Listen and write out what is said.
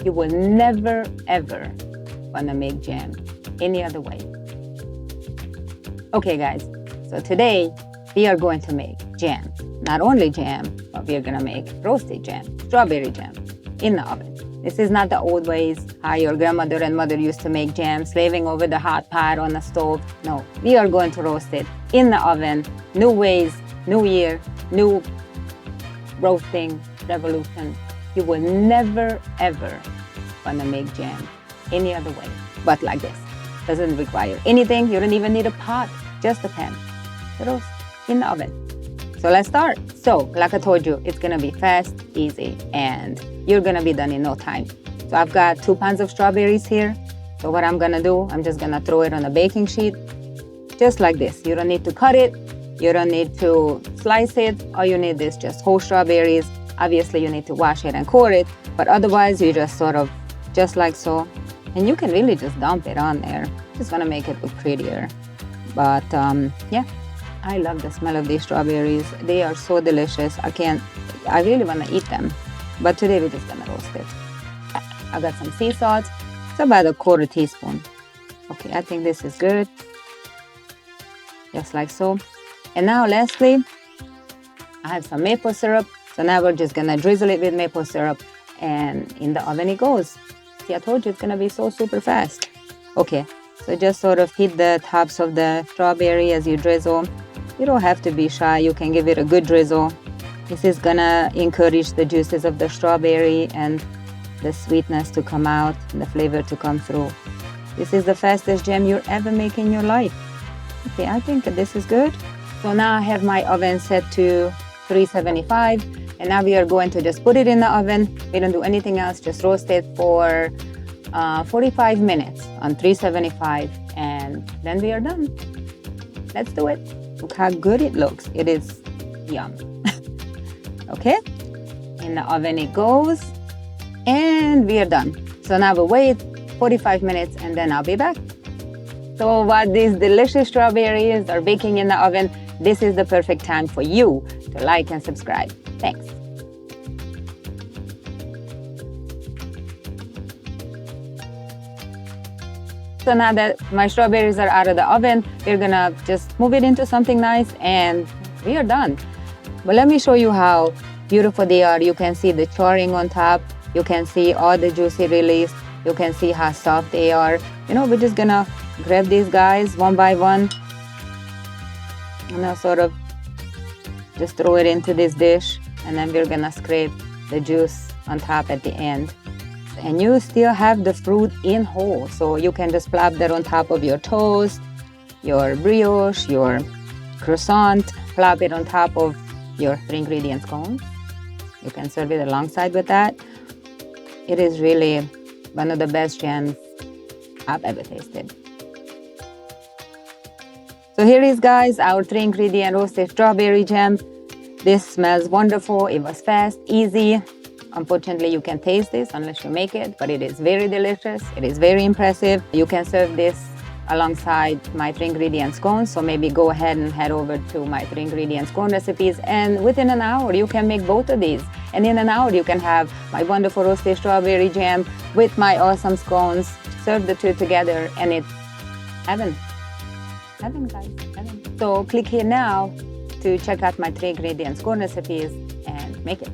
You will never, ever want to make jam any other way. Okay, guys, so today we are going to make jam. Not only jam, but we are going to make roasted jam, strawberry jam in the oven. This is not the old ways, how your grandmother and mother used to make jam, slaving over the hot pot on the stove. No, we are going to roast it in the oven. New ways, new year, new roasting revolution. You will never, ever want to make jam any other way but like this. Doesn't require anything. You don't even need a pot, just a pan. Roast in the oven. So let's start. So like I told you, it's gonna be fast, easy, and you're gonna be done in no time. So I've got 2 pounds of strawberries here. So what I'm gonna do, I'm just gonna throw it on a baking sheet, just like this. You don't need to cut it. You don't need to slice it. All you need is just whole strawberries. Obviously, you need to wash it and core it, but otherwise, you just sort of, just like so. And you can really just dump it on there. Just wanna make it look prettier. But yeah. I love the smell of these strawberries. They are so delicious. I really want to eat them. But today we're just going to roast it. I got some sea salt. It's about a 1/4 teaspoon. Okay, I think this is good. Just like so. And now lastly, I have some maple syrup. So now we're just going to drizzle it with maple syrup. And in the oven it goes. See, I told you it's going to be so super fast. Okay, so just sort of hit the tops of the strawberry as you drizzle. You don't have to be shy. You can give it a good drizzle. This is gonna encourage the juices of the strawberry and the sweetness to come out and the flavor to come through. This is the fastest jam you'll ever make in your life. Okay, I think this is good. So now I have my oven set to 375, and now we are going to just put it in the oven. We don't do anything else, just roast it for 45 minutes on 375, and then we are done. Let's do it. Look how good it looks. It is yum. Okay, in the oven it goes, and we are done. So now we'll wait 45 minutes and then I'll be back. So while these delicious strawberries are baking in the oven, this is the perfect time for you to like and subscribe. Thanks. So now that my strawberries are out of the oven, we're gonna just move it into something nice and we are done. But let me show you how beautiful they are. You can see the charring on top. You can see all the juicy release. You can see how soft they are. You know, we're just gonna grab these guys one by one. And I'll sort of just throw it into this dish. And then we're gonna scrape the juice on top at the end. And you still have the fruit in whole. So you can just plop that on top of your toast, your brioche, your croissant, plop it on top of your 3-ingredient scones. You can serve it alongside with that. It is really one of the best jams I've ever tasted. So here is, guys, our 3-ingredient roasted strawberry jam. This smells wonderful. It was fast, easy. Unfortunately, you can taste this unless you make it, but it is very delicious. It is very impressive. You can serve this alongside my 3-ingredient scones. So maybe go ahead and head over to my 3-ingredient scone recipes, and within an hour you can make both of these. And in an hour you can have my wonderful roasted strawberry jam with my awesome scones. Serve the two together and it's heaven. Heaven, guys, heaven. So click here now to check out my 3-ingredient scone recipes and make it.